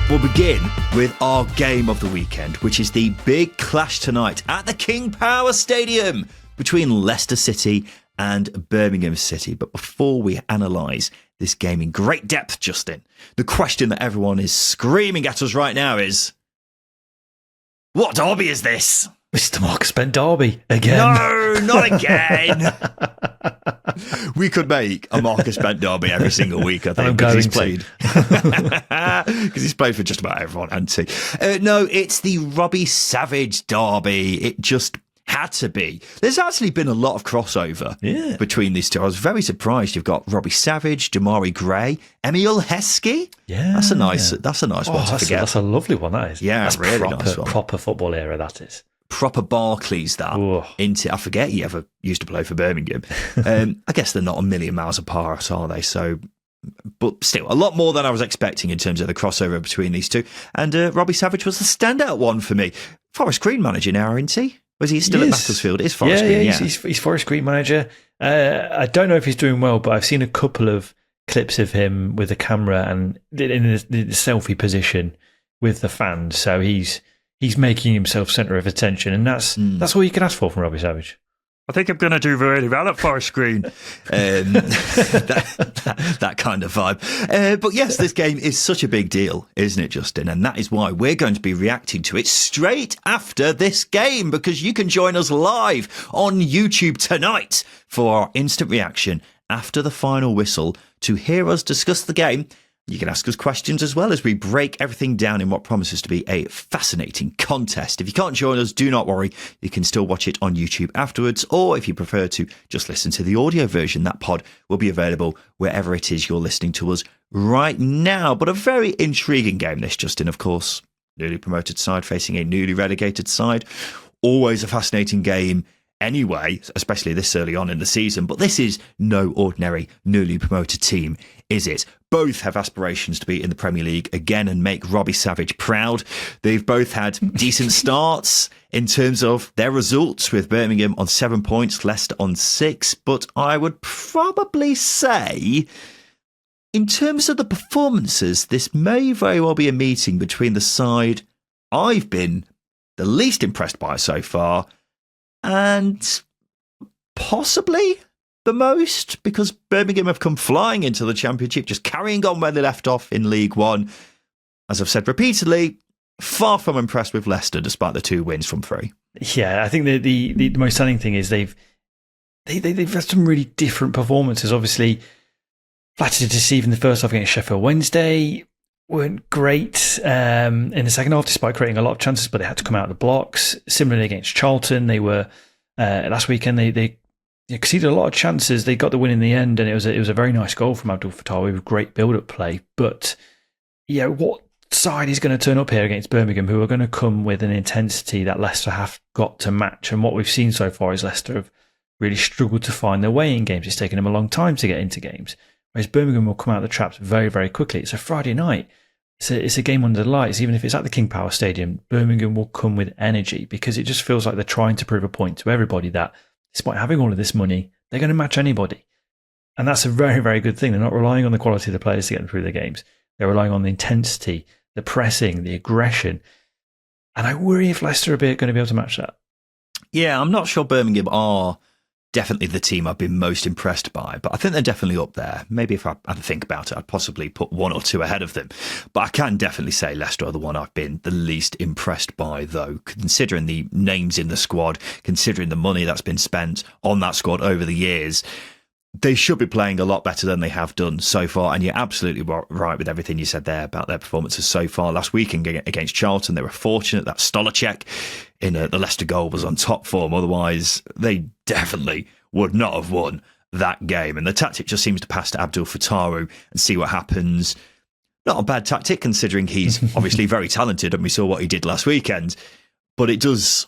We'll begin with our game of the weekend, which is the big clash tonight at the King Power Stadium between Leicester City and Birmingham City. But before we analyse this game in great depth, Justin, the question that everyone is screaming at us right now is, what derby is this? Mr. Marcus Bent derby again. No, not again. We could make a Marcus Bent derby every single week, I think, because he's played. Because he's played for just about everyone, hasn't he? No, it's the Robbie Savage derby. It just had to be. There's actually been a lot of crossover between these two. I was very surprised. You've got Robbie Savage, Damari Gray, Emil Heskey. Yeah, that's a nice one to forget. That's a lovely one. That is. Yeah, that's really proper, nice one. Proper football era. That is. Proper Barclays, that. I forget he ever used to play for Birmingham. I guess they're not a million miles apart, are they? So, but still, a lot more than I was expecting in terms of the crossover between these two. And Robbie Savage was the standout one for me. Forest Green manager now, isn't he? Was he still at Macclesfield? Is Forest Green? He's Forest Green manager. I don't know if he's doing well, but I've seen a couple of clips of him with the camera and in the selfie position with the fans. So he's making himself centre of attention, and that's all you can ask for from Robbie Savage. I think I'm going to do really well at Forest Green. That kind of vibe. But yes, this game is such a big deal, isn't it, Justin? And that is why we're going to be reacting to it straight after this game, because you can join us live on YouTube tonight for our instant reaction after the final whistle to hear us discuss the game. You can ask us questions as well as we break everything down in what promises to be a fascinating contest. If you can't join us, do not worry. You can still watch it on YouTube afterwards, or if you prefer to just listen to the audio version, that pod will be available wherever it is you're listening to us right now. But a very intriguing game, this, Justin, of course. Newly promoted side facing a newly relegated side. Always a fascinating game anyway, especially this early on in the season. But this is no ordinary newly promoted team, is it? Both have aspirations to be in the Premier League again and make Robbie Savage proud. They've both had decent starts in terms of their results, with Birmingham on 7 points, Leicester on 6. But I would probably say, in terms of the performances, this may very well be a meeting between the side I've been the least impressed by so far and possibly the most, because Birmingham have come flying into the Championship, just carrying on where they left off in League One. As I've said repeatedly, far from impressed with Leicester, despite the 2 wins from 3. Yeah, I think the most telling thing is they've had some really different performances. Obviously, flattered to deceive in the first half against Sheffield Wednesday. Weren't great in the second half, despite creating a lot of chances, but they had to come out of the blocks. Similarly against Charlton, they were last weekend. They conceded a lot of chances. They got the win in the end, and it was a very nice goal from Abdul Fattah with great build-up play. But yeah, what side is going to turn up here against Birmingham, who are going to come with an intensity that Leicester have got to match? And what we've seen so far is Leicester have really struggled to find their way in games. It's taken them a long time to get into games, whereas Birmingham will come out of the traps very, very quickly. It's a Friday night. It's a game under the lights. Even if it's at the King Power Stadium, Birmingham will come with energy, because it just feels like they're trying to prove a point to everybody that despite having all of this money, they're going to match anybody. And that's a very, very good thing. They're not relying on the quality of the players to get them through their games. They're relying on the intensity, the pressing, the aggression. And I worry if Leicester are going to be able to match that. Yeah, I'm not sure Birmingham are definitely the team I've been most impressed by, but I think they're definitely up there. Maybe if I had to think about it, I'd possibly put 1 or 2 ahead of them. But I can definitely say Leicester are the one I've been the least impressed by, though, considering the names in the squad, considering the money that's been spent on that squad over the years. They should be playing a lot better than they have done so far, and you're absolutely right with everything you said there about their performances so far. Last weekend against Charlton, they were fortunate that Stolarczyk in the Leicester goal was on top form. Otherwise, they definitely would not have won that game. And the tactic just seems to pass to Abdul Fattah and see what happens. Not a bad tactic, considering he's obviously very talented, and we saw what he did last weekend. But it does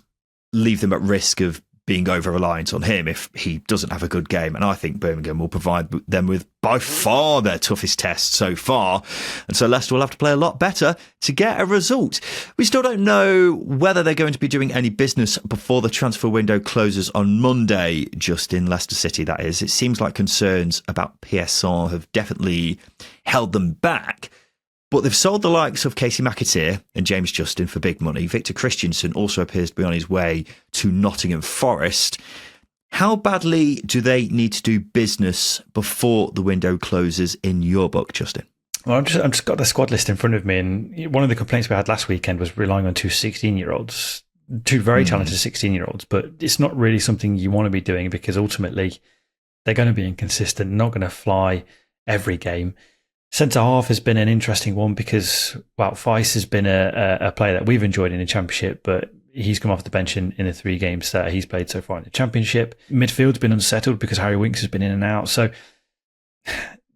leave them at risk of being over-reliant on him if he doesn't have a good game. And I think Birmingham will provide them with by far their toughest test so far. And so Leicester will have to play a lot better to get a result. We still don't know whether they're going to be doing any business before the transfer window closes on Monday, just in Leicester City, that is. It seems like concerns about PSR have definitely held them back. But they've sold the likes of Casey McAteer and James Justin for big money. Victor Christiansen also appears to be on his way to Nottingham Forest. How badly do they need to do business before the window closes in your book, Justin? Well, I've just got the squad list in front of me, and one of the complaints we had last weekend was relying on two 16-year-olds, two very talented 16-year-olds, but it's not really something you want to be doing because ultimately they're going to be inconsistent, not going to fly every game. Centre half has been an interesting one because, well, Feist has been a player that we've enjoyed in the Championship, but he's come off the bench in the 3 games that he's played so far in the Championship. Midfield's been unsettled because Harry Winks has been in and out. So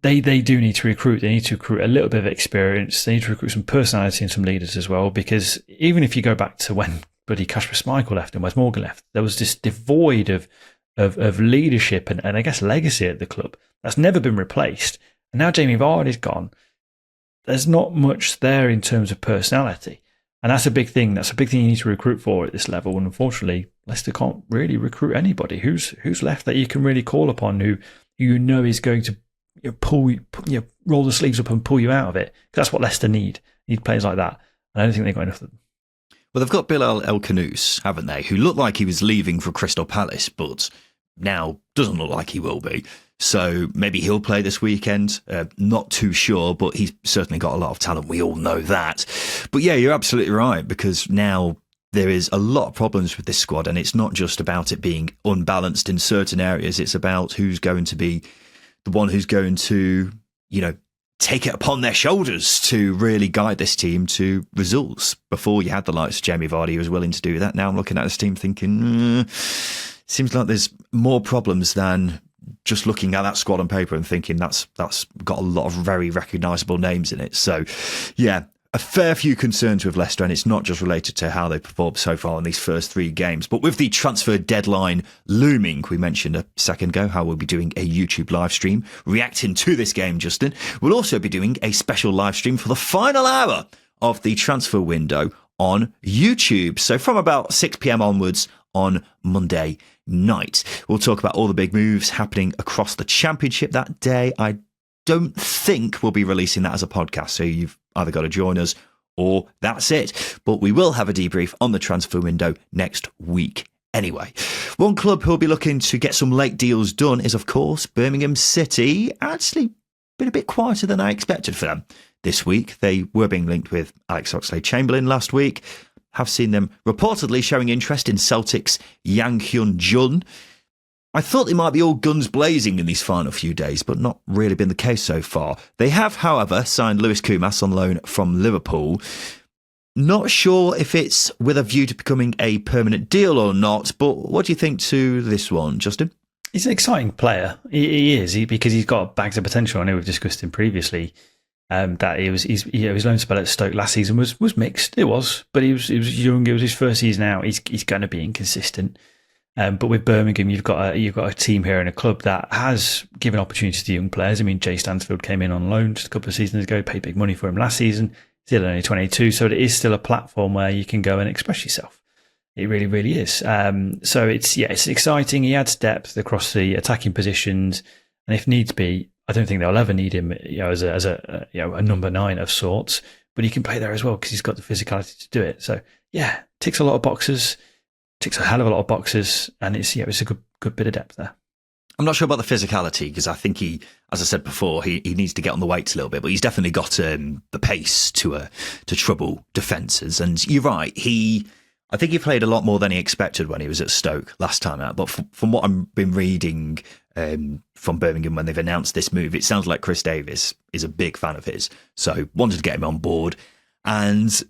they do need to recruit. They need to recruit a little bit of experience. They need to recruit some personality and some leaders as well, because even if you go back to when bloody Kasper Schmeichel left and Wes Morgan left, there was this devoid of leadership and I guess legacy at the club that's never been replaced. And now Jamie Vardy's gone. There's not much there in terms of personality. And that's a big thing. That's a big thing you need to recruit for at this level. And unfortunately, Leicester can't really recruit anybody. Who's left that you can really call upon who you know is going to roll the sleeves up and pull you out of it? That's what Leicester need. Need players like that. And I don't think they've got enough of them. Well, they've got Bilal El Khanous, haven't they? Who looked like he was leaving for Crystal Palace, but now doesn't look like he will be. So maybe he'll play this weekend. Not too sure, but he's certainly got a lot of talent. We all know that. But yeah, you're absolutely right, because now there is a lot of problems with this squad, and it's not just about it being unbalanced in certain areas. It's about who's going to be the one who's going to, take it upon their shoulders to really guide this team to results. Before you had the likes of Jamie Vardy who was willing to do that. Now I'm looking at this team thinking, seems like there's more problems than just looking at that squad on paper and thinking that's got a lot of very recognisable names in it. So, yeah, a fair few concerns with Leicester, and it's not just related to how they performed so far in these first 3 games. But with the transfer deadline looming, we mentioned a second ago how we'll be doing a YouTube live stream reacting to this game, Justin. We'll also be doing a special live stream for the final hour of the transfer window on YouTube. So from about 6 p.m. onwards on Monday night, we'll talk about all the big moves happening across the Championship that day. I don't think we'll be releasing that as a podcast, so you've either got to join us or that's it. But we will have a debrief on the transfer window next week anyway. One club who will be looking to get some late deals done is, of course, Birmingham City. Actually, been a bit quieter than I expected for them this week. They were being linked with Alex Oxlade-Chamberlain last week. Have seen them reportedly showing interest in Celtic's Yang Hyun-jun. I thought they might be all guns blazing in these final few days, but not really been the case so far. They have, however, signed Lewis Kumas on loan from Liverpool. Not sure if it's with a view to becoming a permanent deal or not, but what do you think to this one, Justin? He's an exciting player. He is, because he's got bags of potential. I know we've discussed him previously. That his loan spell at Stoke last season was mixed. It was, but he was young. It was his first season out. He's going to be inconsistent. But with Birmingham, you've got a team here and a club that has given opportunities to young players. I mean, Jay Stansfield came in on loan just a couple of seasons ago, paid big money for him last season. Still only 22, so it is still a platform where you can go and express yourself. It really, really is. So it's exciting. He adds depth across the attacking positions, and if needs be, I don't think they'll ever need him, as a number 9 of sorts. But he can play there as well because he's got the physicality to do it. So yeah, ticks a lot of boxes. Ticks a hell of a lot of boxes, and it's a good bit of depth there. I'm not sure about the physicality because I think he, as I said before, he needs to get on the weights a little bit, but he's definitely got the pace to trouble defences. And you're right, I think he played a lot more than he expected when he was at Stoke last time out. But from what I've been reading from Birmingham when they've announced this move, it sounds like Chris Davis is a big fan of his, so wanted to get him on board. And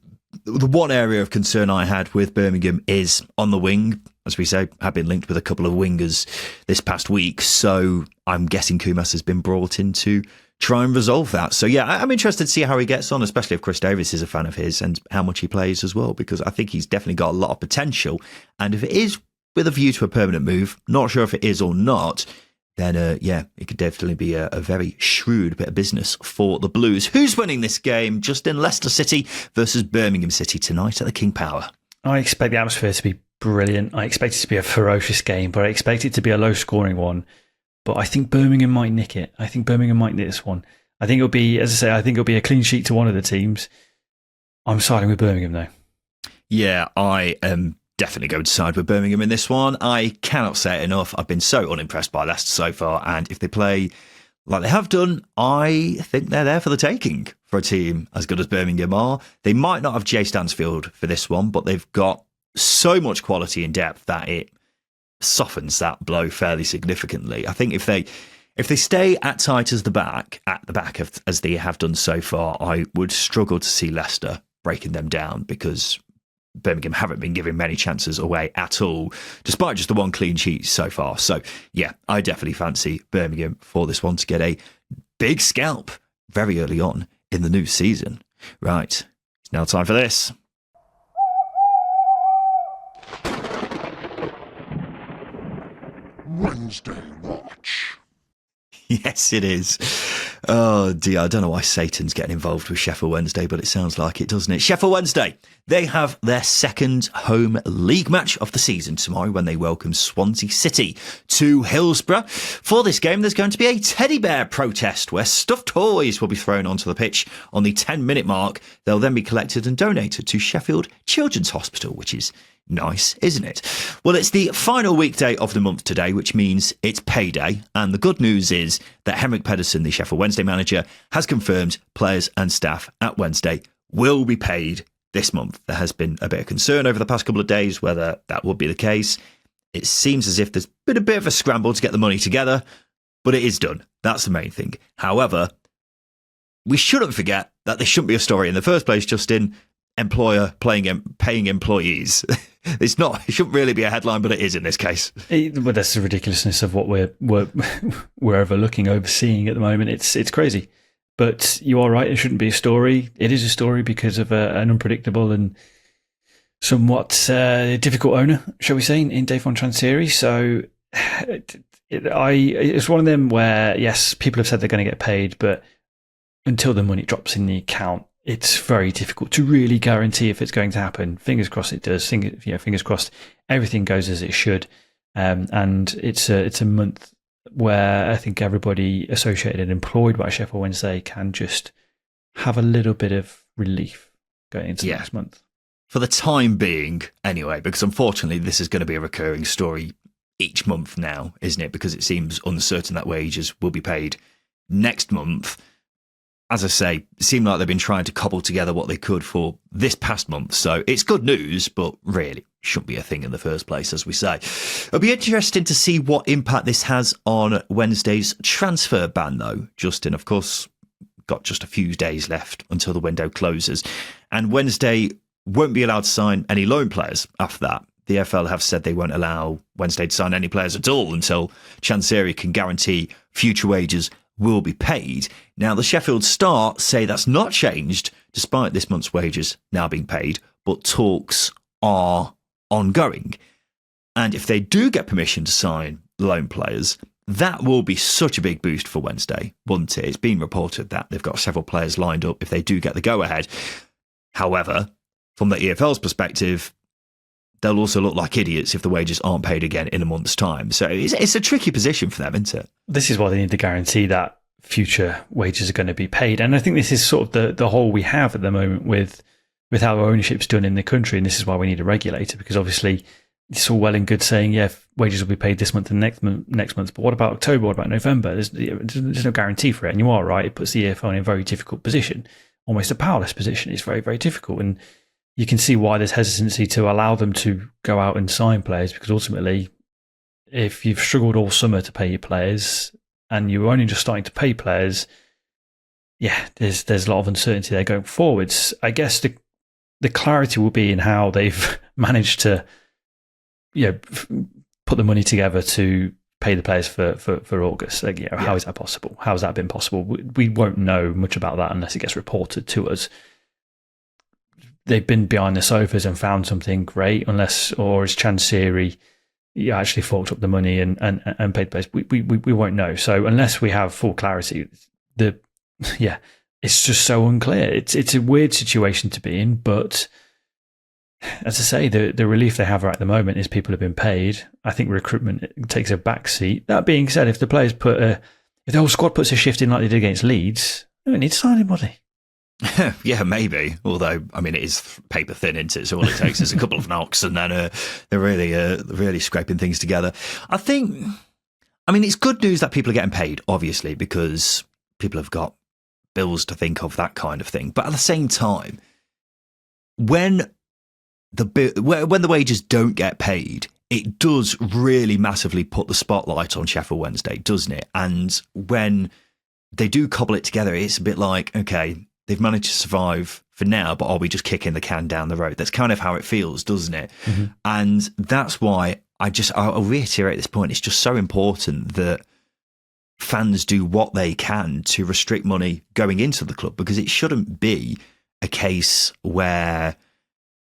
the one area of concern I had with Birmingham is on the wing. As we say, have been linked with a couple of wingers this past week. So I'm guessing Kumas has been brought in to try and resolve that. So yeah, I'm interested to see how he gets on, especially if Chris Davis is a fan of his and how much he plays as well, because I think he's definitely got a lot of potential. And if it is with a view to a permanent move, not sure if it is or not, then it could definitely be a very shrewd bit of business for the Blues. Who's winning this game? Justin, Leicester City versus Birmingham City tonight at the King Power. I expect the atmosphere to be brilliant. I expect it to be a ferocious game, but I expect it to be a low-scoring one. But I think Birmingham might nick it. I think Birmingham might nick this one. I think it'll be, as I say, I think it'll be a clean sheet to one of the teams. I'm siding with Birmingham, though. Yeah, I am definitely going to side with Birmingham in this one. I cannot say it enough. I've been so unimpressed by Leicester so far, and if they play like they have done, I think they're there for the taking for a team as good as Birmingham are. They might not have Jay Stansfield for this one, but they've got so much quality and depth that it softens that blow fairly significantly. I think if they stay at tight as the back as they have done so far, I would struggle to see Leicester breaking them down, because Birmingham haven't been giving many chances away at all, despite just the one clean sheet so far. So, yeah, I definitely fancy Birmingham for this one to get a big scalp very early on in the new season. Right, it's now time for this. Wednesday Watch. Yes, it is. Oh dear, I don't know why Satan's getting involved with Sheffield Wednesday, but it sounds like it, doesn't it? Sheffield Wednesday, they have their second home league match of the season tomorrow when they welcome Swansea City to Hillsborough. For this game, there's going to be a teddy bear protest where stuffed toys will be thrown onto the pitch on the 10-minute mark. They'll then be collected and donated to Sheffield Children's Hospital, which is nice, isn't it? Well, it's the final weekday of the month today, which means it's payday. And the good news is that Henrik Pedersen, the Sheffield Wednesday manager, has confirmed players and staff at Wednesday will be paid this month. There has been a bit of concern over the past couple of days whether that would be the case. It seems as if there's been a bit of a scramble to get the money together, but it is done. That's the main thing. However, we shouldn't forget that there shouldn't be a story in the first place, Justin. Employer paying employees. It shouldn't really be a headline, but it is in this case. But that's the ridiculousness of what we're overlooking, overseeing at the moment. It's crazy. But you are right, it shouldn't be a story. It is a story because of an unpredictable and somewhat difficult owner, shall we say, in Dave von Transeri. So it's one of them where, yes, people have said they're going to get paid, but until the money drops in the account, it's very difficult to really guarantee if it's going to happen. Fingers crossed it does. Fingers crossed everything goes as it should. And it's a month where I think everybody associated and employed by Sheffield Wednesday can just have a little bit of relief going into next month. For the time being, anyway, because unfortunately this is going to be a recurring story each month now, isn't it? Because it seems uncertain that wages will be paid next month. As I say, it seemed like they've been trying to cobble together what they could for this past month. So it's good news, but really shouldn't be a thing in the first place, as we say. It'll be interesting to see what impact this has on Wednesday's transfer ban, though. Justin, of course, got just a few days left until the window closes. And Wednesday won't be allowed to sign any loan players after that. The EFL have said they won't allow Wednesday to sign any players at all until Chansiri can guarantee future wages will be paid. Now, the Sheffield Star say that's not changed despite this month's wages now being paid, but talks are ongoing. And if they do get permission to sign loan players, that will be such a big boost for Wednesday, wouldn't it? It's been reported that they've got several players lined up if they do get the go-ahead. However, from the EFL's perspective, they'll also look like idiots if the wages aren't paid again in a month's time. So it's a tricky position for them, isn't it? This is why they need to guarantee that future wages are going to be paid. And I think this is sort of the hole we have at the moment with how ownership's done in the country. And this is why we need a regulator, because obviously it's all well and good saying, wages will be paid this month and next month. But what about October? What about November? There's no guarantee for it. And you are right. It puts the EFL in a very difficult position, almost a powerless position. It's very, very difficult. And you can see why there's hesitancy to allow them to go out and sign players, because ultimately, if you've struggled all summer to pay your players and you're only just starting to pay players, there's a lot of uncertainty there going forwards. I guess the clarity will be in how they've managed to put the money together to pay the players for August. How is that possible? How has that been possible? We won't know much about that unless it gets reported to us. They've been behind the sofas and found something great, or is Chansiri actually forked up the money and paid the players? We won't know. So unless we have full clarity, it's just so unclear. It's a weird situation to be in, but as I say, the relief they have right at the moment is people have been paid. I think recruitment takes a back seat. That being said, if the players if the whole squad puts a shift in like they did against Leeds, We don't need to sign anybody. Yeah, maybe. Although, I mean, it is paper thin, isn't it? So all it takes is a couple of knocks, and then they're really scraping things together. I mean, it's good news that people are getting paid, obviously, because people have got bills to think of, that kind of thing. But at the same time, when the wages don't get paid, it does really massively put the spotlight on Sheffield Wednesday, doesn't it? And when they do cobble it together, it's a bit like, okay, they've managed to survive for now, but are we just kicking the can down the road? That's kind of how it feels, doesn't it? Mm-hmm. And that's why I'll reiterate this point. It's just so important that fans do what they can to restrict money going into the club, because it shouldn't be a case where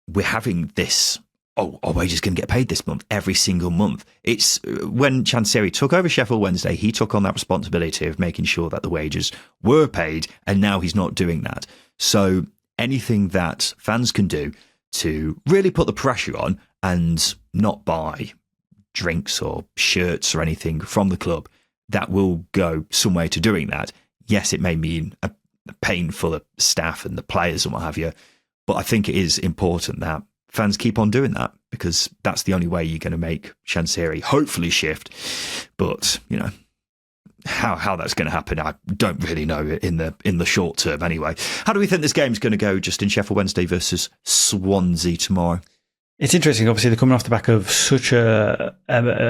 we're having this, our wages going to get paid this month, every single month. It's when Chansiri took over Sheffield Wednesday, he took on that responsibility of making sure that the wages were paid, and now he's not doing that. So anything that fans can do to really put the pressure on and not buy drinks or shirts or anything from the club, that will go some way to doing that. Yes, it may mean a pain for the staff and the players and what have you, but I think it is important that fans keep on doing that, because that's the only way you're going to make Chansiri hopefully shift. But, you know, how that's going to happen, I don't really know in the short term anyway. How do we think this game's going to go, just in Sheffield Wednesday versus Swansea tomorrow? It's interesting. Obviously, they're coming off the back of such a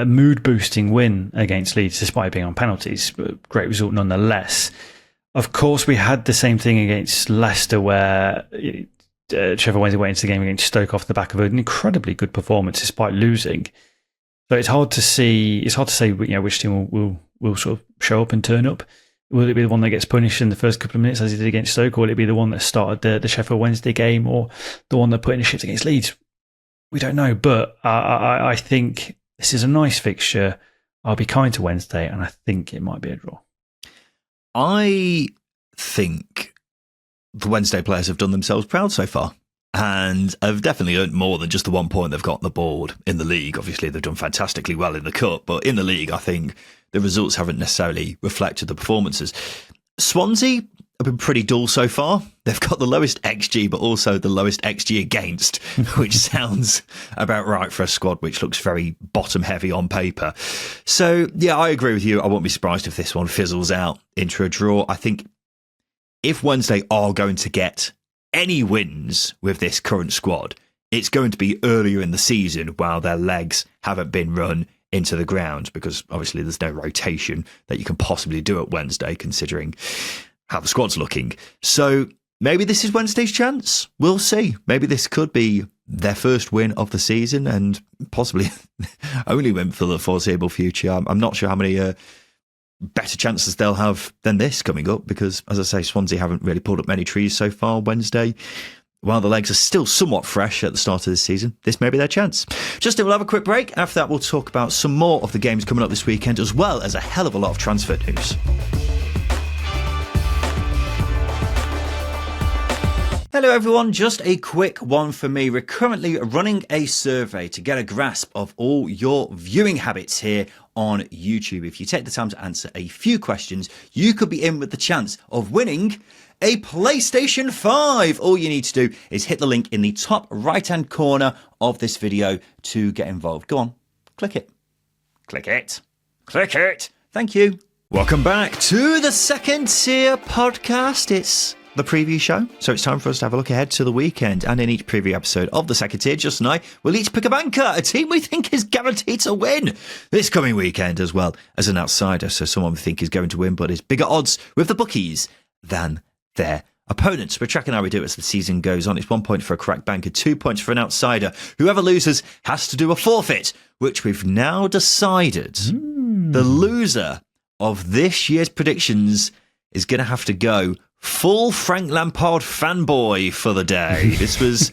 mood-boosting win against Leeds, despite being on penalties. Great result nonetheless. Of course, we had the same thing against Leicester, where Sheffield Wednesday went into the game against Stoke off the back of an incredibly good performance, despite losing. So it's hard to see. It's hard to say, you know, which team will sort of show up and turn up. Will it be the one that gets punished in the first couple of minutes, as it did against Stoke, or will it be the one that started the Sheffield Wednesday game, or the one that put in a shift against Leeds? We don't know, but I think this is a nice fixture. I'll be kind to Wednesday, and I think it might be a draw. I think the Wednesday players have done themselves proud so far, and have definitely earned more than just the 1 point they've got on the board in the league. Obviously, they've done fantastically well in the cup, but in the league, I think the results haven't necessarily reflected the performances. Swansea have been pretty dull so far. They've got the lowest XG, but also the lowest XG against, which sounds about right for a squad which looks very bottom heavy on paper. So, yeah, I agree with you. I won't be surprised if this one fizzles out into a draw. I think if Wednesday are going to get any wins with this current squad, it's going to be earlier in the season while their legs haven't been run into the ground, because obviously there's no rotation that you can possibly do at Wednesday, considering how the squad's looking. So maybe this is Wednesday's chance. We'll see. Maybe this could be their first win of the season, and possibly only win for the foreseeable future. I'm not sure how many better chances they'll have than this coming up, because, as I say, Swansea haven't really pulled up many trees so far. Wednesday, while the legs are still somewhat fresh at the start of the season, this may be their chance. Justin, we'll have a quick break. After that, we'll talk about some more of the games coming up this weekend, as well as a hell of a lot of transfer news. Hello everyone, just a quick one for me. We're currently running a survey to get a grasp of all your viewing habits here on YouTube. If you take the time to answer a few questions, you could be in with the chance of winning a PlayStation 5. All you need to do is hit the link in the top right-hand corner of this video to get involved. Go on, click it. Click it. Click it. Thank you. Welcome back to the Second Tier Podcast. It's the preview show, so it's time for us to have a look ahead to the weekend. And in each preview episode of the Second Tier, Justin and I will each pick a banker, a team we think is guaranteed to win this coming weekend, as well as an outsider, so someone we think is going to win but is bigger odds with the bookies than their opponents. We're tracking how we do it as the season goes on. It's 1 point for a correct banker, 2 points for an outsider. Whoever loses has to do a forfeit, which we've now decided the loser of this year's predictions is going to have to go full Frank Lampard fanboy for the day. This was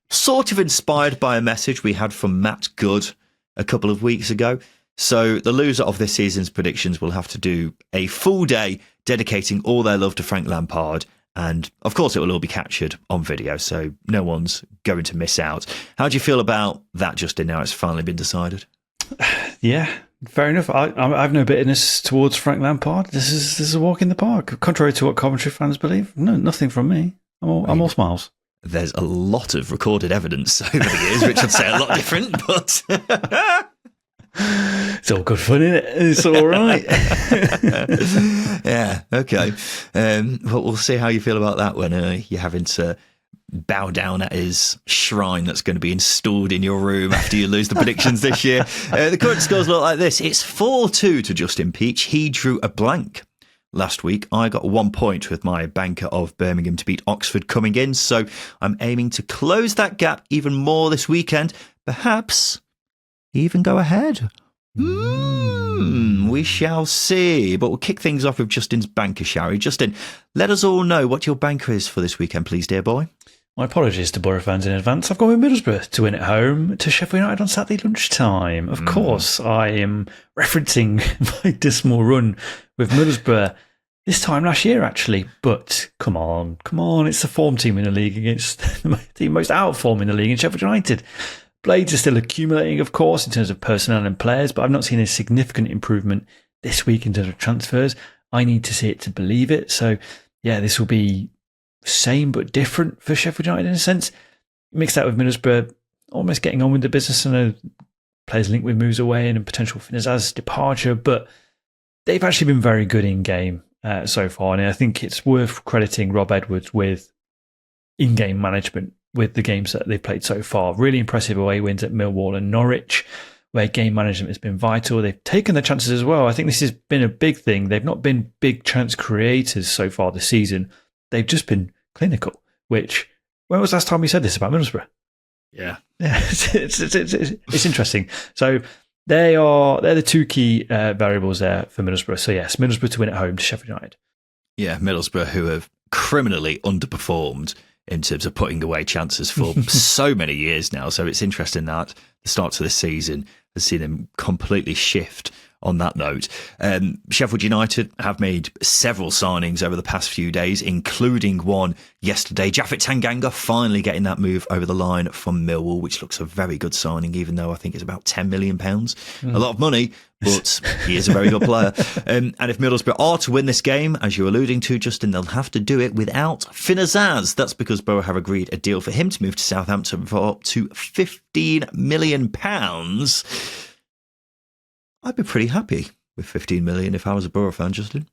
sort of inspired by a message we had from Matt Good a couple of weeks ago. So the loser of this season's predictions will have to do a full day dedicating all their love to Frank Lampard. And of course, it will all be captured on video, so no one's going to miss out. How do you feel about that, Justin, now it's finally been decided? Yeah, Fair enough. I have no bitterness towards Frank Lampard. This is a walk in the park. Contrary to what Coventry fans believe, no, nothing from me. I'm all smiles. There's a lot of recorded evidence over the years, which would say a lot different, but it's all good fun, isn't it? It's all right. Yeah, okay. Well, we'll see how you feel about that when you're having to bow down at his shrine that's going to be installed in your room after you lose the predictions this year. The current scores look like this. It's 4-2 to Justin Peach. He drew a blank last week. I got 1 point with my banker of Birmingham to beat Oxford coming in, so I'm aiming to close that gap even more this weekend. Perhaps even go ahead. We shall see. But we'll kick things off with Justin's banker, shall we? Justin, let us all know what your banker is for this weekend, please, dear boy. My apologies to Borough fans in advance. I've gone with Middlesbrough to win at home to Sheffield United on Saturday lunchtime. Of course, I am referencing my dismal run with Middlesbrough this time last year, actually. But come on. It's the form team in the league against the team most out of form in the league in Sheffield United. Blades are still accumulating, of course, in terms of personnel and players, but I've not seen a significant improvement this week in terms of transfers. I need to see it to believe it. So, yeah, this will be same but different for Sheffield United in a sense. Mixed that with Middlesbrough almost getting on with the business. I know players linked with moves away and a potential Azaz departure, but they've actually been very good in game so far. And I think it's worth crediting Rob Edwards with in-game management with the games that they've played so far. Really impressive away wins at Millwall and Norwich, where game management has been vital. They've taken their chances as well. I think this has been a big thing. They've not been big chance creators so far this season. They've just been clinical, which, when was the last time we said this about Middlesbrough? Yeah. It's interesting. So they're the two key variables there for Middlesbrough. So yes, Middlesbrough to win at home to Sheffield United. Yeah, Middlesbrough, who have criminally underperformed in terms of putting away chances for so many years now. So it's interesting that the start to this season has seen them completely shift on that note. Sheffield United have made several signings over the past few days, including one yesterday. Japhet Tanganga finally getting that move over the line from Millwall, which looks a very good signing, even though I think it's about £10 million. A lot of money, but he is a very good player. And if Middlesbrough are to win this game, as you're alluding to, Justin, they'll have to do it without Azaz. That's because Borough have agreed a deal for him to move to Southampton for up to £15 million. I'd be pretty happy with 15 million if I was a Borough fan, Justin.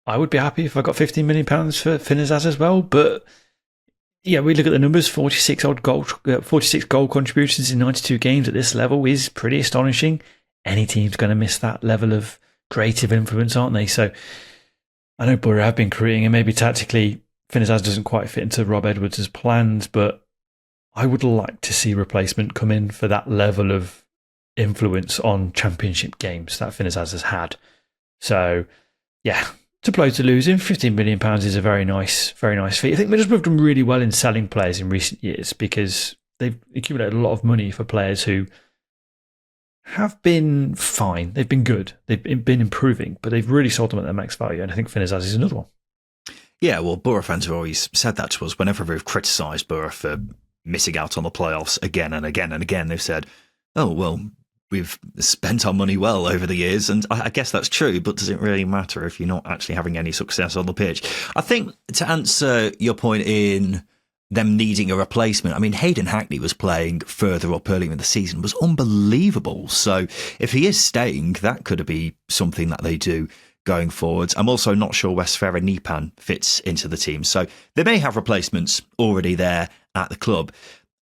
I would be happy if I got £15 million for Azaz as well. But yeah, we look at the numbers: 46 goal contributions in 92 games at this level is pretty astonishing. Any team's going to miss that level of creative influence, aren't they? So I know Borough have been creating, and maybe tactically Azaz doesn't quite fit into Rob Edwards' plans, but I would like to see replacement come in for that level of influence on championship games that Azaz has had. So, yeah, to play to lose him, £15 million is a very nice feat. I think Middlesbrough have done really well in selling players in recent years because they've accumulated a lot of money for players who have been fine. They've been good. They've been improving, but they've really sold them at their max value. And I think Azaz is another one. Yeah, well, Borough fans have always said that to us. Whenever we've criticised Borough for missing out on the playoffs again and again and again, they've said, oh, well, we've spent our money well over the years, and I guess that's true, but does it really matter if you're not actually having any success on the pitch? I think to answer your point in them needing a replacement, I mean, Hayden Hackney was playing further up earlier in the season, was unbelievable. So if he is staying, that could be something that they do going forwards. I'm also not sure where Sfera Nipan fits into the team, so they may have replacements already there at the club.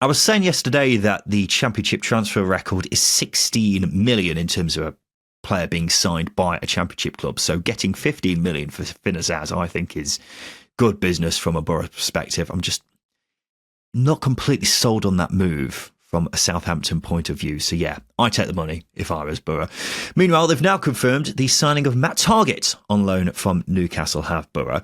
I was saying yesterday that the championship transfer record is 16 million in terms of a player being signed by a championship club. So getting 15 million for Azaz, I think, is good business from a Borough perspective. I'm just not completely sold on that move from a Southampton point of view. So yeah, I take the money if I was Borough. Meanwhile, they've now confirmed the signing of Matt Targett on loan from Newcastle have Borough.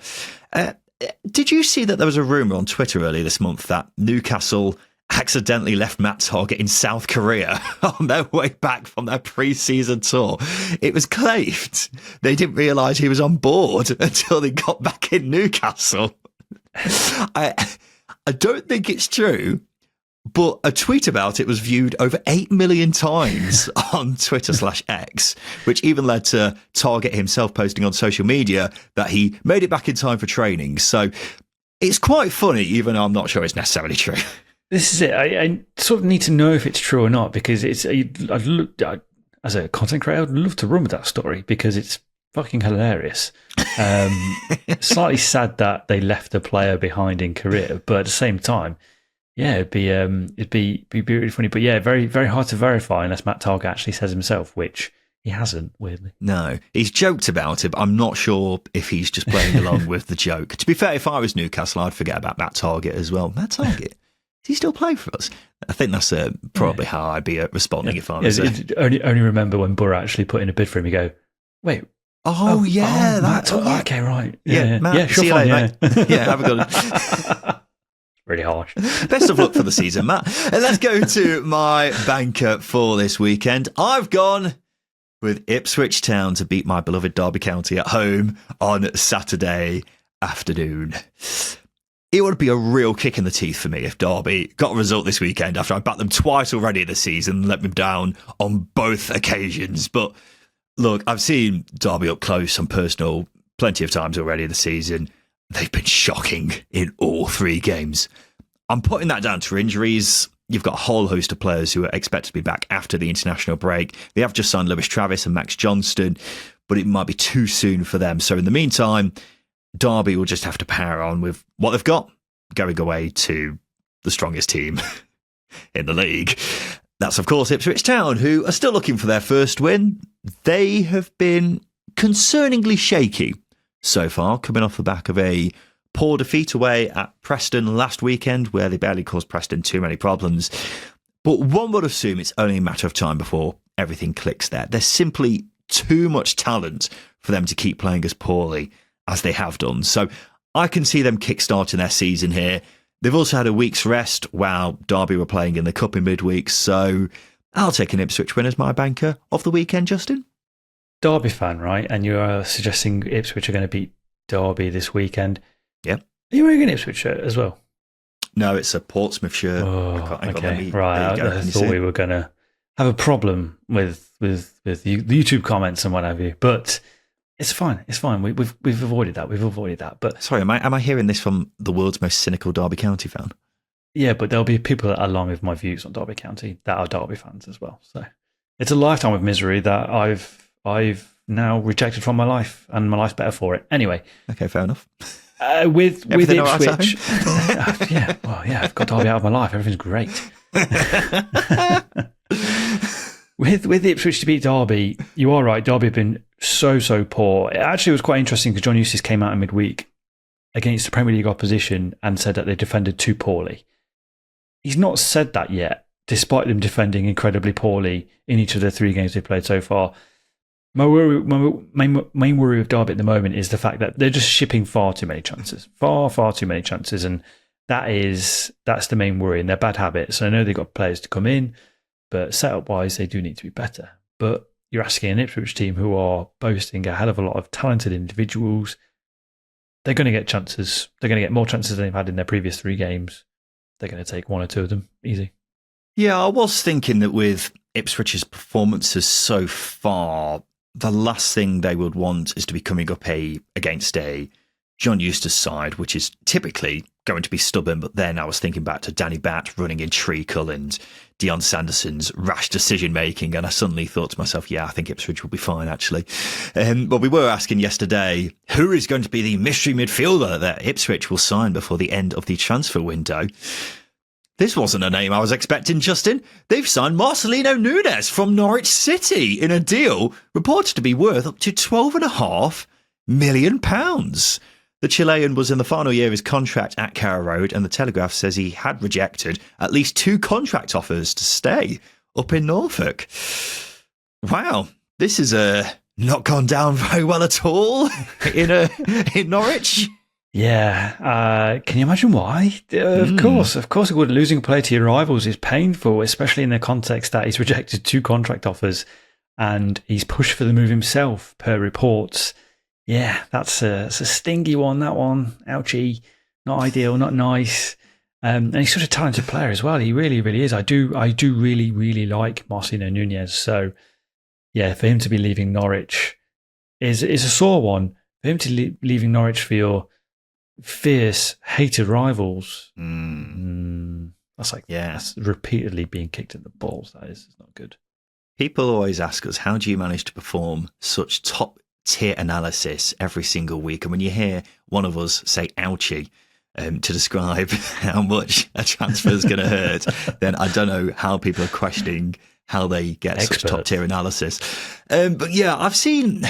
Did you see that there was a rumour on Twitter earlier this month that Newcastle accidentally left Matt Targett in South Korea on their way back from their pre-season tour? It was claimed they didn't realise he was on board until they got back in Newcastle. I don't think it's true, But a tweet about it was viewed over 8 million times on Twitter/X, which even led to Target himself posting on social media that he made it back in time for training. So it's quite funny, even though I'm not sure it's necessarily true. This is it. I sort of need to know if it's true or not, because as a content creator, I'd love to run with that story because it's fucking hilarious. Slightly sad that they left a player behind in career, but at the same time, yeah, it'd be really funny. But yeah, very, very hard to verify unless Matt Target actually says himself, which he hasn't, weirdly. No, he's joked about it, but I'm not sure if he's just playing along with the joke. To be fair, if I was Newcastle, I'd forget about Matt Target as well. Matt Target? Does he still play for us? I think that's probably how I'd be responding if I was only remember when Borough actually put in a bid for him, you go, wait. Matt Target. Okay, right. Yeah, Matt, yeah, sure, see you fine, later, mate. Yeah, have a good one. Really harsh. Best of luck for the season, Matt. And let's go to my banker for this weekend. I've gone with Ipswich Town to beat my beloved Derby County at home on Saturday afternoon. It would be a real kick in the teeth for me if Derby got a result this weekend after I backed them twice already this season and let them down on both occasions. But look, I've seen Derby up close and personal plenty of times already this season. They've been shocking in all three games. I'm putting that down to injuries. You've got a whole host of players who are expected to be back after the international break. They have just signed Lewis Travis and Max Johnston, but it might be too soon for them. So in the meantime, Derby will just have to power on with what they've got, going away to the strongest team in the league. That's, of course, Ipswich Town, who are still looking for their first win. They have been concerningly shaky so far, coming off the back of a poor defeat away at Preston last weekend, where they barely caused Preston too many problems. But one would assume it's only a matter of time before everything clicks there. There's simply too much talent for them to keep playing as poorly as they have done. So I can see them kickstarting their season here. They've also had a week's rest while Derby were playing in the Cup in midweek. So I'll take an Ipswich win as my banker of the weekend, Justin. Derby fan, right? And you are suggesting Ipswich are going to beat Derby this weekend. Yep. Are you wearing an Ipswich shirt as well? No, it's a Portsmouth shirt. Oh, okay. Right. I thought we were going to have a problem with the YouTube comments and what have you, but it's fine. It's fine. We've avoided that. We've avoided that. But sorry, am I hearing this from the world's most cynical Derby County fan? Yeah, but there'll be people that align with my views on Derby County that are Derby fans as well. So it's a lifetime of misery that I've now rejected from my life, and my life's better for it. Anyway. Okay, fair enough. With Ipswich, right, I've got Derby out of my life. Everything's great. with Ipswich to beat Derby, you are right. Derby have been so poor. It actually was quite interesting because John Eustace came out in midweek against the Premier League opposition and said that they defended too poorly. He's not said that yet, despite them defending incredibly poorly in each of the three games they've played so far. My main worry with Derby at the moment is the fact that they're just shipping far too many chances. Far too many chances. And that's the main worry, and their bad habits. I know they've got players to come in, but setup-wise, they do need to be better. But you're asking an Ipswich team who are boasting a hell of a lot of talented individuals. They're going to get chances. They're going to get more chances than they've had in their previous three games. They're going to take one or two of them. Easy. Yeah, I was thinking that with Ipswich's performances so far, the last thing they would want is to be coming up against a John Eustace side, which is typically going to be stubborn. But then I was thinking back to Danny Batt running in treacle and Dion Sanderson's rash decision-making, and I suddenly thought to myself, yeah, I think Ipswich will be fine, actually. But we were asking yesterday, who is going to be the mystery midfielder that Ipswich will sign before the end of the transfer window? This wasn't a name I was expecting, Justin. They've signed Marcelino Núñez from Norwich City in a deal reported to be worth up to £12.5 million. The Chilean was in the final year of his contract at Carrow Road, and the Telegraph says he had rejected at least 2 contract offers to stay up in Norfolk. Wow, this is not gone down very well at all in Norwich. Yeah, can you imagine why? Of course it would. Losing a player to your rivals is painful, especially in the context that he's rejected 2 contract offers and he's pushed for the move himself, per reports. Yeah, that's a stingy one, that one. Ouchie. Not ideal, not nice. And he's such a talented player as well. He really, really is. I do really, really like Marcelino Núñez. So, yeah, for him to be leaving Norwich is a sore one. For him to leaving Norwich for your fierce, hated rivals, that's repeatedly being kicked in the balls. That is, it's not good. People always ask us, how do you manage to perform such top-tier analysis every single week? And when you hear one of us say ouchie to describe how much a transfer is going to hurt, then I don't know how people are questioning how they get such top-tier analysis. But yeah, I've seen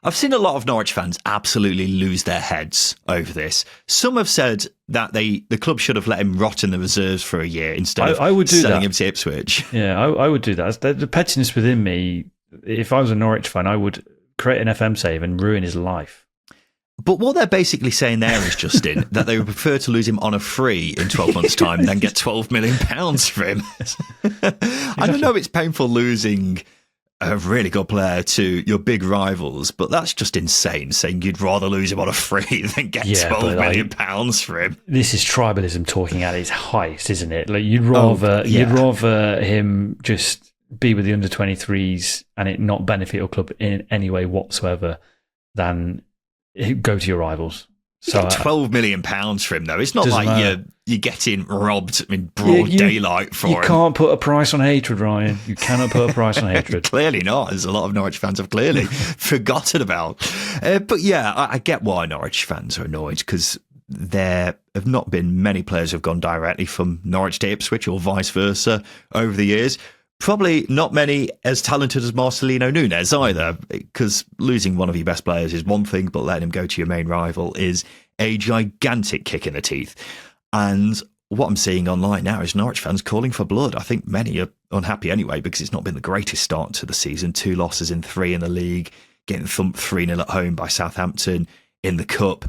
a lot of Norwich fans absolutely lose their heads over this. Some have said that the club should have let him rot in the reserves for a year instead of selling him to Ipswich. Yeah, I would do that. The pettiness within me, if I was a Norwich fan, I would create an FM save and ruin his life. But what they're basically saying there is, Justin, that they would prefer to lose him on a free in 12 months' time than get £12 million for him. I don't know, it's painful losing a really good player to your big rivals, but that's just insane, saying you'd rather lose him on a free than get £12 million for him. This is tribalism talking at its height, isn't it? Like you'd rather him just be with the under-23s and it not benefit your club in any way whatsoever than go to your rivals. So you get £12 million for him, though. It's not like you're getting robbed in broad daylight for him. You can't put a price on hatred, Ryan. You cannot put a price on hatred. Clearly not, as a lot of Norwich fans have clearly forgotten about. But yeah, I get why Norwich fans are annoyed, because there have not been many players who have gone directly from Norwich to Ipswich or vice versa over the years. Probably not many as talented as Marcelino Núñez either, because losing one of your best players is one thing, but letting him go to your main rival is a gigantic kick in the teeth. And what I'm seeing online now is Norwich fans calling for blood. I think many are unhappy anyway, because it's not been the greatest start to the season. 2 losses in 3 in the league, getting thumped 3-0 at home by Southampton in the Cup.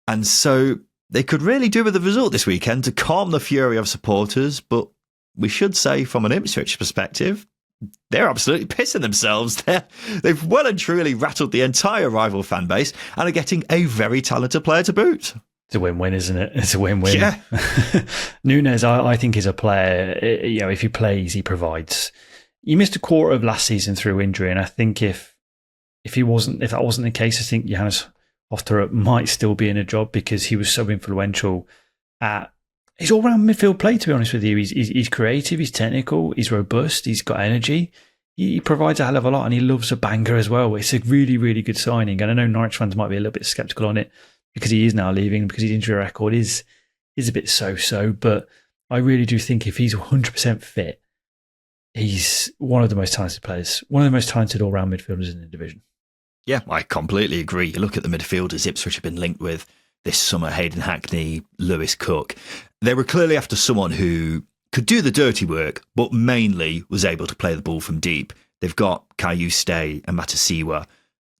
And so they could really do with the result this weekend to calm the fury of supporters, but we should say, from an Ipswich perspective, they're absolutely pissing themselves. They've well and truly rattled the entire rival fan base and are getting a very talented player to boot. It's a win-win, isn't it? It's a win-win. Yeah. Núñez, I think, is a player. If he plays, he provides. He missed a quarter of last season through injury, and I think if that wasn't the case, I think Johannes Hofterup might still be in a job, because he was so influential at his all-round midfield play, to be honest with you. He's creative, he's technical, he's robust, he's got energy. He provides a hell of a lot, and he loves a banger as well. It's a really, really good signing. And I know Norwich fans might be a little bit sceptical on it because he is now leaving, because his injury record is a bit so-so. But I really do think if he's 100% fit, he's one of the most talented players, one of the most talented all-round midfielders in the division. Yeah, I completely agree. You look at the midfielders Ipswich have been linked with this summer: Hayden Hackney, Lewis Cook. They were clearly after someone who could do the dirty work, but mainly was able to play the ball from deep. They've got Kayuste and Matasiwa,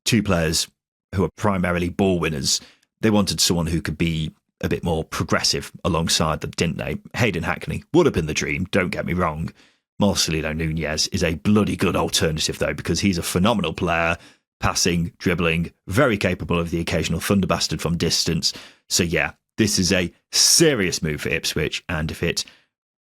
2 players who are primarily ball winners. They wanted someone who could be a bit more progressive alongside them, didn't they? Hayden Hackney would have been the dream, don't get me wrong. Marcelino Núñez is a bloody good alternative, though, because he's a phenomenal player, passing, dribbling, very capable of the occasional thunderbastard from distance. So yeah, this is a serious move for Ipswich, and if it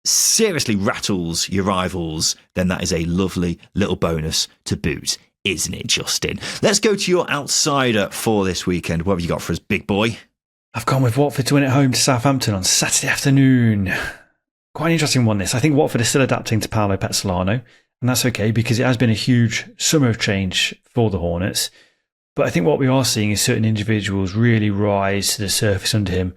seriously rattles your rivals, then that is a lovely little bonus to boot, isn't it, Justin? Let's go to your outsider for this weekend. What have you got for us, big boy? I've gone with Watford to win at home to Southampton on Saturday afternoon. Quite an interesting one, this. I think Watford is still adapting to Paolo Pezzolano, and that's okay, because it has been a huge summer of change for the Hornets. But I think what we are seeing is certain individuals really rise to the surface under him.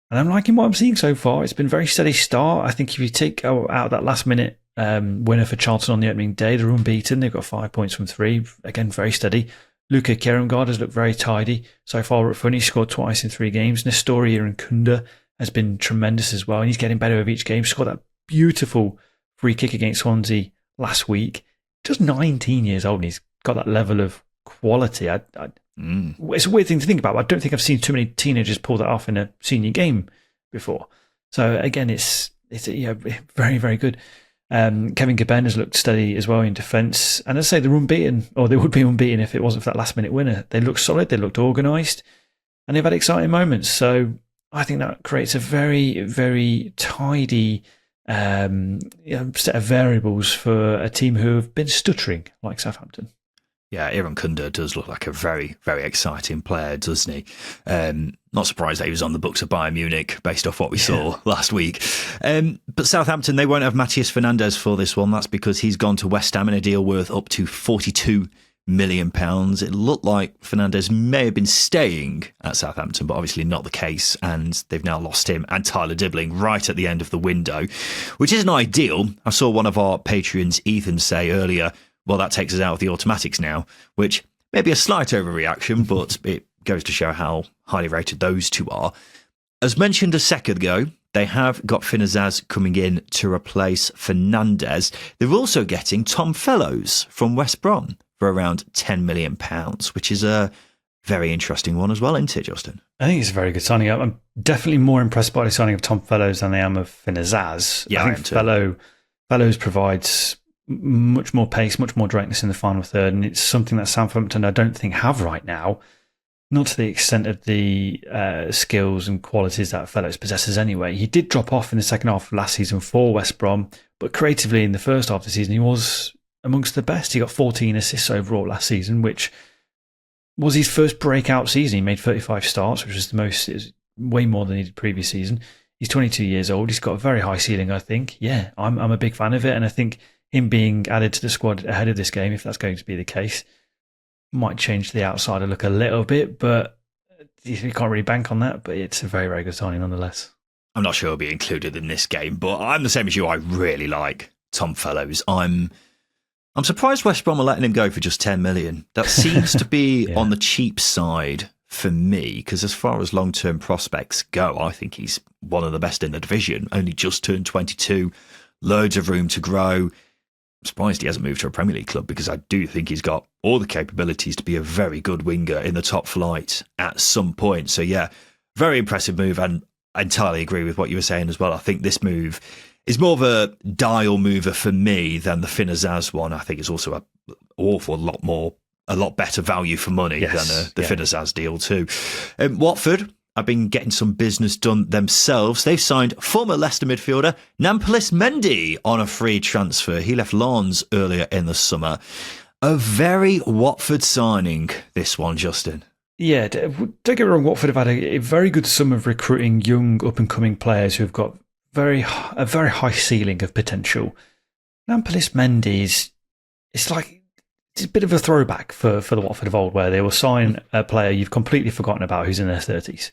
And I'm liking what I'm seeing so far. It's been a very steady start. I think if you take out that last-minute winner for Charlton on the opening day, they're unbeaten. They've got 5 points from 3. Again, very steady. Luka Keremgard has looked very tidy so far up front. He's scored twice in 3 games. Nestoria and Kunda has been tremendous as well, and he's getting better with each game. Scored that beautiful free kick against Swansea last week. Just 19 years old, and he's got that level of quality. It's a weird thing to think about, but I don't think I've seen too many teenagers pull that off in a senior game before. So again, it's very, very good. Kevin Gaben has looked steady as well in defence, and as I say, they're unbeaten, or they would be unbeaten if it wasn't for that last minute winner. They looked solid, they looked organised, and they've had exciting moments. So I think that creates a very, very tidy set of variables for a team who have been stuttering, like Southampton. Yeah, Aaron Kunda does look like a very, very exciting player, doesn't he? Not surprised that he was on the books of Bayern Munich based off what we saw last week. But Southampton, they won't have Matías Fernandes for this one. That's because he's gone to West Ham in a deal worth up to £42 million. It looked like Fernandes may have been staying at Southampton, but obviously not the case. And they've now lost him and Tyler Dibbling right at the end of the window, which isn't ideal. I saw one of our Patreons, Ethan, say earlier, well, that takes us out of the automatics now, which may be a slight overreaction, but it goes to show how highly rated those two are. As mentioned a second ago, they have got Azaz coming in to replace Fernandes. They're also getting Tom Fellows from West Brom for around £10 million, which is a very interesting one as well, isn't it, Justin? I think it's a very good signing. I'm definitely more impressed by the signing of Tom Fellows than I am of Azaz. Yeah, I think Fellows provides much more pace, much more directness in the final third, and it's something that Southampton I don't think have right now, not to the extent of the skills and qualities that Fellows possesses anyway. He did drop off in the second half of last season for West Brom, but creatively in the first half of the season he was amongst the best. He got 14 assists overall last season, which was his first breakout season. He made 35 starts, which was the most, it was way more than he did previous season. He's 22 years old. He's got a very high ceiling, I think. Yeah, I'm a big fan of it, and I think him being added to the squad ahead of this game, if that's going to be the case, might change the outsider look a little bit, but you can't really bank on that. But it's a very, very good signing nonetheless. I'm not sure he'll be included in this game, but I'm the same as you. I really like Tom Fellows. I'm surprised West Brom are letting him go for just 10 million. That seems to be on the cheap side for me, because as far as long-term prospects go, I think he's one of the best in the division. Only just turned 22, loads of room to grow. I'm surprised he hasn't moved to a Premier League club, because I do think he's got all the capabilities to be a very good winger in the top flight at some point. So yeah, very impressive move, and I entirely agree with what you were saying as well. I think this move is more of a dial mover for me than the Azaz one. I think it's also a lot better value for money than the Azaz deal too. Watford have been getting some business done themselves. They've signed former Leicester midfielder Nampalys Mendy on a free transfer. He left Lens earlier in the summer. A very Watford signing, this one, Justin. Yeah, don't get me wrong, Watford have had a very good summer of recruiting young, up-and-coming players who have got a very high ceiling of potential. Nampalys Mendy it's a bit of a throwback for the Watford of old, where they will sign a player you've completely forgotten about who's in their 30s.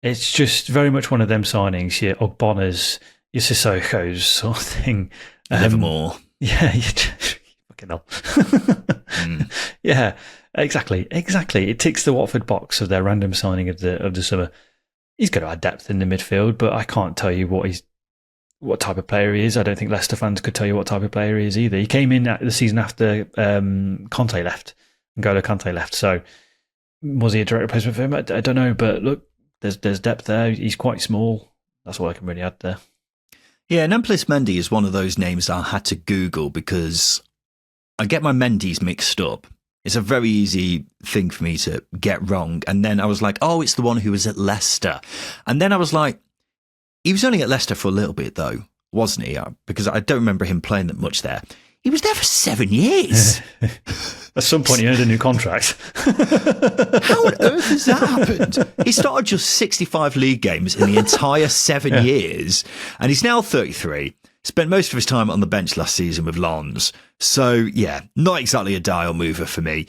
It's just very much one of them signings, your Ogbonas, your Sissoko's sort of thing. Livermore. Yeah, you fucking hell. Yeah, exactly. It ticks the Watford box of their random signing of the summer. He's got to add depth in the midfield, but I can't tell you what type of player he is. I don't think Leicester fans could tell you what type of player he is either. He came in the season after Conte left, N'Golo Kante left. So was he a direct replacement for him? I don't know, but look, there's depth there. He's quite small. That's all I can really add there. Yeah, Nampalys Mendy is one of those names I had to Google because I get my Mendy's mixed up. It's a very easy thing for me to get wrong. And then I was like, oh, it's the one who was at Leicester. And then I was like, he was only at Leicester for a little bit, though, wasn't he? Because I don't remember him playing that much there. He was there for 7 years. At some point, he earned a new contract. How on earth has that happened? He started just 65 league games in the entire 7 years, and he's now 33. Spent most of his time on the bench last season with Lens. So, yeah, not exactly a dial mover for me.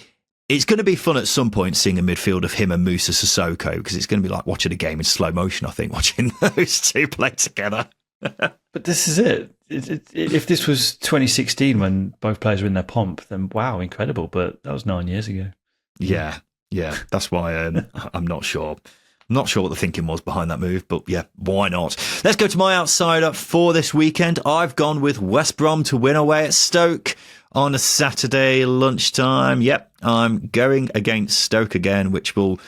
It's going to be fun at some point seeing a midfield of him and Moussa Sissoko, because it's going to be like watching a game in slow motion, I think, watching those two play together. But this is it. If this was 2016 when both players were in their pomp, then wow, incredible. But that was 9 years ago. Yeah. That's why I'm not sure. I'm not sure what the thinking was behind that move, but yeah, why not? Let's go to my outsider for this weekend. I've gone with West Brom to win away at Stoke on a Saturday lunchtime. Yep, I'm going against Stoke again, which will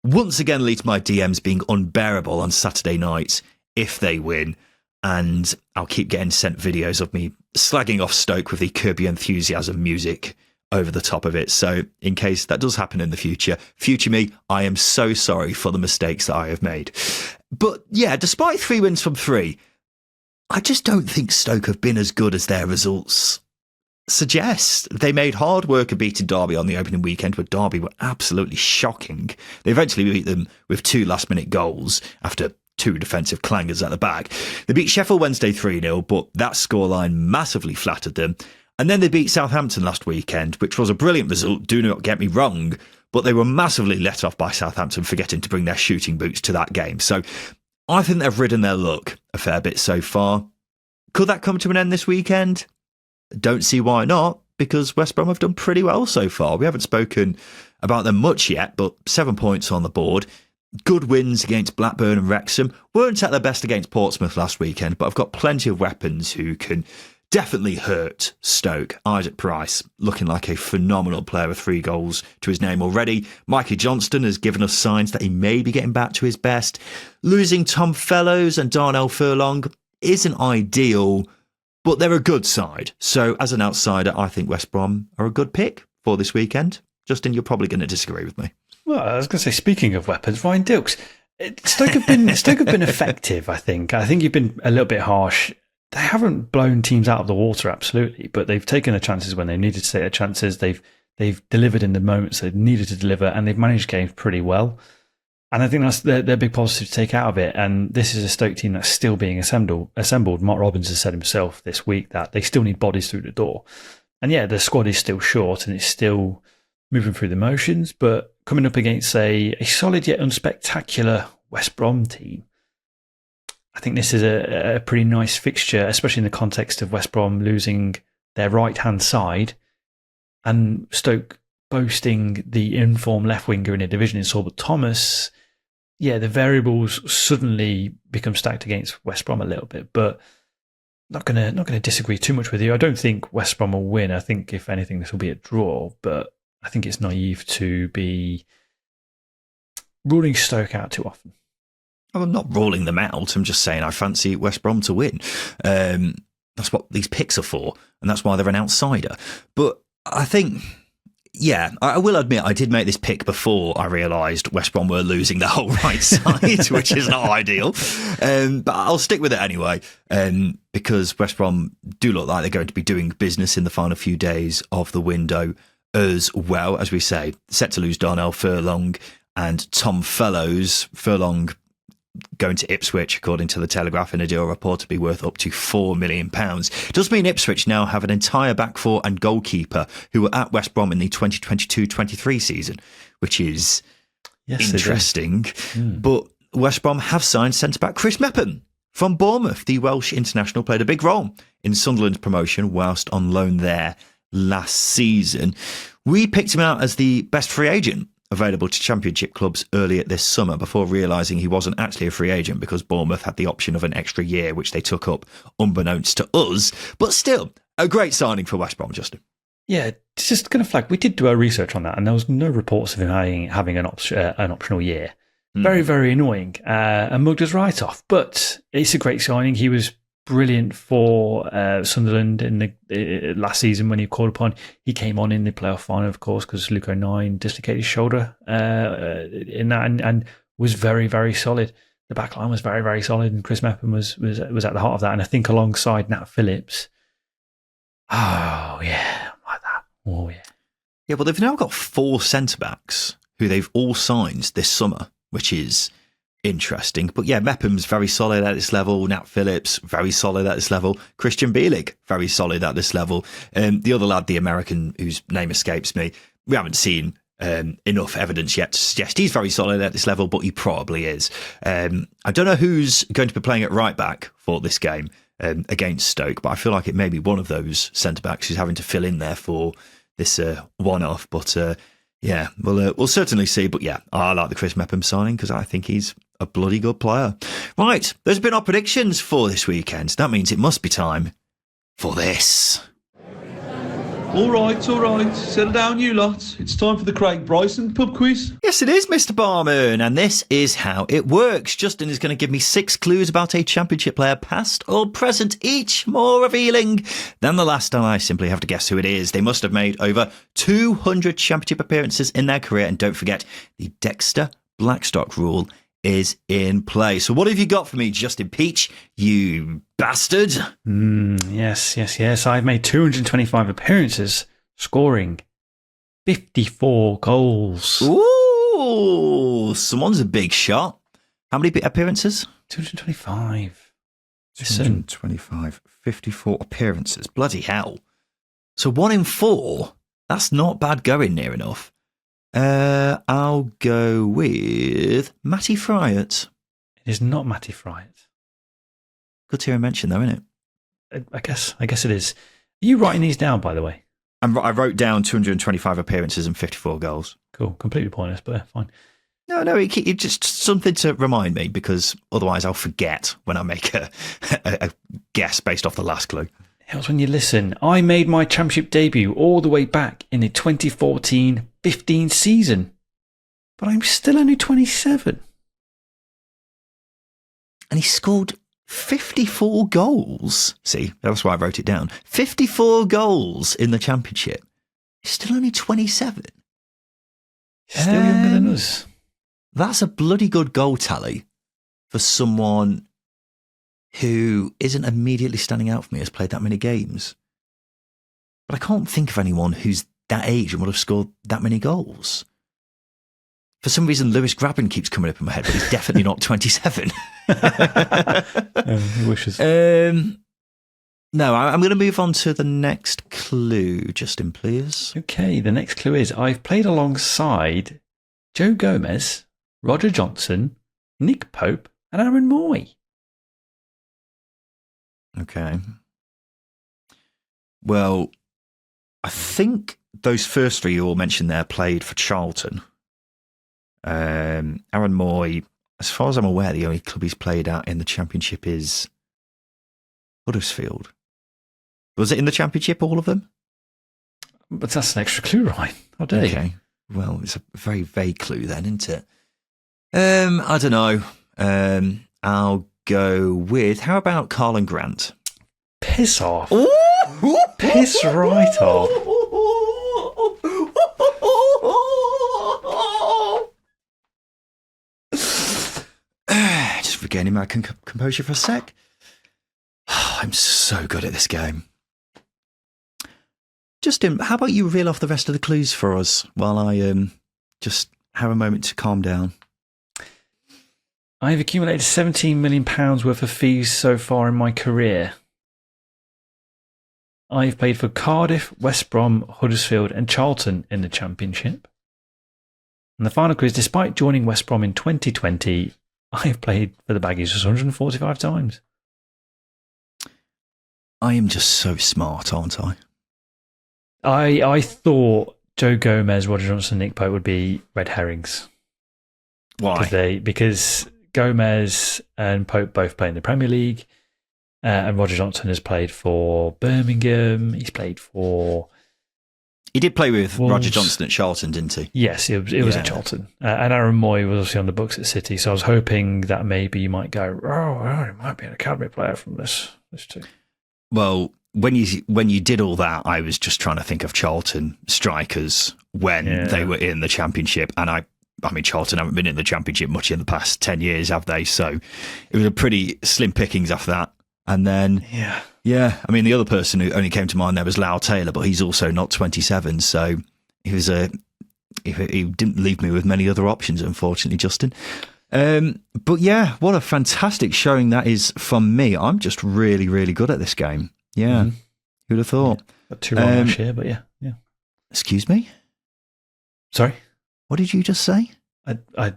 once again lead to my DMs being unbearable on Saturday nights if they win. And I'll keep getting sent videos of me slagging off Stoke with the Curb Your Enthusiasm music over the top of it. So in case that does happen in the future me, I am so sorry for the mistakes that I have made. But yeah, despite 3 wins from 3, I just don't think Stoke have been as good as their results suggest. They made hard work of beating Derby on the opening weekend, but Derby were absolutely shocking. They eventually beat them with 2 last-minute goals after 2 defensive clangers at the back. They beat Sheffield Wednesday 3-0, but that scoreline massively flattered them. And then they beat Southampton last weekend, which was a brilliant result, do not get me wrong, but they were massively let off by Southampton forgetting to bring their shooting boots to that game. So I think they've ridden their luck a fair bit so far. Could that come to an end this weekend? Don't see why not, because West Brom have done pretty well so far. We haven't spoken about them much yet, but 7 points on the board. Good wins against Blackburn and Wrexham. Weren't at their best against Portsmouth last weekend, but I've got plenty of weapons who can definitely hurt Stoke. Isaac Price looking like a phenomenal player with 3 goals to his name already. Mikey Johnston has given us signs that he may be getting back to his best. Losing Tom Fellows and Darnell Furlong isn't ideal, but they're a good side. So as an outsider, I think West Brom are a good pick for this weekend. Justin, you're probably going to disagree with me. Well, I was going to say, speaking of weapons, Ryan Dilks, Stoke have been effective, I think. I think you've been a little bit harsh. They haven't blown teams out of the water, absolutely, but they've taken their chances when they needed to take their chances. They've delivered in the moments they've needed to deliver, and they've managed games pretty well. And I think that's their big positive to take out of it. And this is a Stoke team that's still being assembled. Mark Robbins has said himself this week that they still need bodies through the door. And yeah, the squad is still short and it's still moving through the motions, but coming up against a solid yet unspectacular West Brom team, I think this is a pretty nice fixture, especially in the context of West Brom losing their right-hand side and Stoke boasting the informed left winger in a division in Sorbert Thomas. Yeah, the variables suddenly become stacked against West Brom a little bit, but not gonna disagree too much with you. I don't think West Brom will win. I think if anything, this will be a draw, but I think it's naive to be ruling Stoke out too often. I'm not ruling them out. I'm just saying I fancy West Brom to win. That's what these picks are for, and that's why they're an outsider. But I think, yeah, I will admit I did make this pick before I realised West Brom were losing the whole right side, which is not ideal. But I'll stick with it anyway, because West Brom do look like they're going to be doing business in the final few days of the window as well. As we say, set to lose Darnell Furlong and Tom Fellows. Furlong going to Ipswich, according to the Telegraph, in a deal reportedly worth up to £4 million. Does mean Ipswich now have an entire back four and goalkeeper who were at West Brom in the 2022-23 season, which is interesting. But West Brom have signed centre-back Chris Mepham from Bournemouth. The Welsh international played a big role in Sunderland's promotion whilst on loan there last season. We picked him out as the best free agent available to Championship clubs earlier this summer before realising he wasn't actually a free agent because Bournemouth had the option of an extra year, which they took up unbeknownst to us. But still, a great signing for West Brom, Justin. Yeah, it's just going to flag. We did do our research on that, and there was no reports of him having an optional year. Very, very annoying. And mugged us right off. But it's a great signing. He was brilliant for Sunderland in the last season when he called upon. He came on in the playoff final, of course, because Luke O'Nien dislocated his shoulder in that, and was very, very solid. The back line was very, very solid, and Chris Mepham was at the heart of that. And I think alongside Nat Phillips, like that. Oh yeah. Yeah, well, they've now got 4 centre-backs who they've all signed this summer, which is interesting. But yeah, Mepham's very solid at this level. Nat Phillips, very solid at this level. Christian Bielik, very solid at this level. The other lad, the American, whose name escapes me, we haven't seen enough evidence yet to suggest he's very solid at this level, but he probably is. I don't know who's going to be playing at right back for this game against Stoke, but I feel like it may be one of those centre-backs who's having to fill in there for this one-off. But yeah, we'll certainly see. But yeah, I like the Chris Mepham signing because I think he's a bloody good player. Right, those have been our predictions for this weekend. That means it must be time for this. All right. Settle down, you lot. It's time for the Craig Bryson pub quiz. Yes, it is, Mr. Barman, and this is how it works. Justin is going to give me 6 clues about a Championship player, past or present, each more revealing than the last time. I simply have to guess who it is. They must have made over 200 Championship appearances in their career, and don't forget, the Dexter Blackstock rule is in play. So what have you got for me, Justin Peach, you bastard? Yes. I've made 225 appearances, scoring 54 goals. Ooh, someone's a big shot. How many appearances? 225. 225, 54 appearances. Bloody hell. So 1 in 4. That's not bad going, near enough. I'll go with Matty Fryatt. It is not Matty Fryatt. Good to hear him mention, though, isn't it? I guess it is. Are you writing these down, by the way? I wrote down 225 appearances and 54 goals. Cool. Completely pointless, but yeah, fine. No, it's just something to remind me, because otherwise I'll forget when I make a guess based off the last clue. It was when you listen. I made my Championship debut all the way back in the 2014-15 season, but I'm still only 27. And he scored 54 goals. See, that's why I wrote it down. 54 goals in the Championship. He's still only 27. Still younger than us. That's a bloody good goal tally for someone who isn't immediately standing out for me, has played that many games. But I can't think of anyone who's that age and would have scored that many goals. For some reason, Lewis Grabban keeps coming up in my head, but he's definitely not 27. He wishes. No, I'm going to move on to the next clue, Justin, please. Okay, the next clue is I've played alongside Joe Gomez, Roger Johnson, Nick Pope, and Aaron Moy. Okay. Well, I think those first 3 you all mentioned there played for Charlton. Aaron Moy, as far as I'm aware, the only club he's played at in the Championship is Huddersfield. Was it in the Championship, all of them? But that's an extra clue, right? How dare you? Okay. Well, it's a very vague clue then, isn't it? I don't know. I'll go with, how about Carlin Grant? Piss off. Piss right off. Just regaining my composure for a sec. I'm so good at this game. Justin, how about you reel off the rest of the clues for us while I just have a moment to calm down? I've accumulated £17 million worth of fees so far in my career. I've played for Cardiff, West Brom, Huddersfield and Charlton in the Championship. And the final clue is, despite joining West Brom in 2020, I've played for the Baggies 145 times. I am just so smart, aren't I? I thought Joe Gomez, Roger Johnson, Nick Pope would be red herrings. Why? Because Gomez and Pope both play in the Premier League, and Roger Johnson has played for Birmingham. He's played for... He did play with Wolves. Roger Johnson at Charlton, didn't he? Yes, it was at Charlton. And Aaron Moy was obviously on the books at City, so I was hoping that maybe you might go, he might be an academy player from this too. Well, when you did all that, I was just trying to think of Charlton strikers when they were in the Championship, and I mean, Charlton haven't been in the Championship much in the past 10 years, have they? So it was a pretty slim pickings after that. And then, I mean, the other person who only came to mind there was Lau Taylor, but he's also not 27. So he didn't leave me with many other options, unfortunately, Justin. But yeah, what a fantastic showing that is from me. I'm just really, really good at this game. Yeah. Mm-hmm. Who'd have thought? Got 2 wrong last year, but yeah. Excuse me? Sorry? What did you just say? I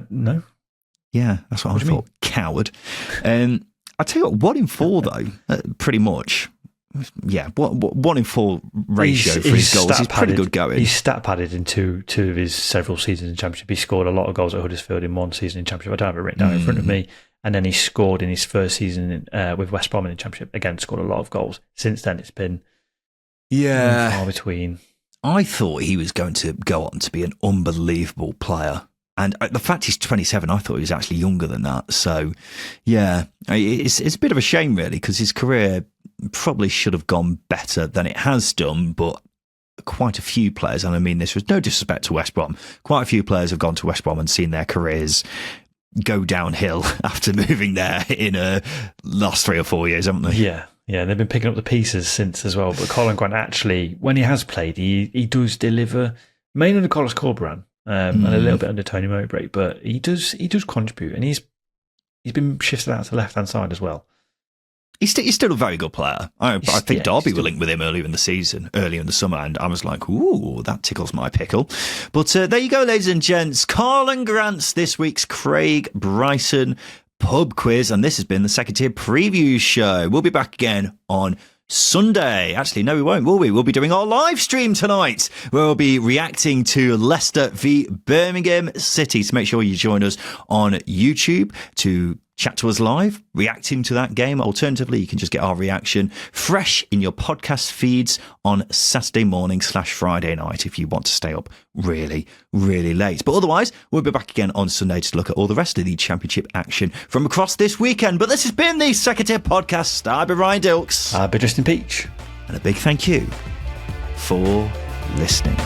no. Yeah, that's what I thought. Coward. I tell you what, 1 in 4 though, pretty much. Yeah, 1 in 4 ratio for his goals. He's pretty good going. He's stat padded in two of his several seasons in Championship. He scored a lot of goals at Huddersfield in 1 season in Championship. I don't have it written down in front of me. And then he scored in his first season with West Brom in the Championship. Again, scored a lot of goals. Since then, it's been Yeah. Far between. I thought he was going to go on to be an unbelievable player. And the fact he's 27, I thought he was actually younger than that. So, yeah, it's a bit of a shame, really, because his career probably should have gone better than it has done. But quite a few players, and I mean this with no disrespect to West Brom, quite a few players have gone to West Brom and seen their careers go downhill after moving there in the last 3 or 4 years, haven't they? Yeah. Yeah, they've been picking up the pieces since as well. But Colin Grant, actually, when he has played, he does deliver, mainly under Carlos Corberán and a little bit under Tony Mowbray, but he does contribute, and he's been shifted out to the left-hand side as well. He's still a very good player. I think Derby were linked with him earlier in the summer, and I was like, ooh, that tickles my pickle. But there you go, ladies and gents. Colin Grant's this week's Craig Bryson pub quiz, and this has been the Second Tier Preview Show. We'll be back again on Sunday. Actually, no, we won't, will we? We'll be doing our live stream tonight, where we'll be reacting to Leicester v Birmingham City. So make sure you join us on YouTube to chat to us live, reacting to that game. Alternatively, you can just get our reaction fresh in your podcast feeds on Saturday morning / Friday night if you want to stay up really, really late. But otherwise, we'll be back again on Sunday to look at all the rest of the Championship action from across this weekend. But this has been the Second Tier Podcast. I've been Ryan Dilks. I've been Justin Peach. And a big thank you for listening.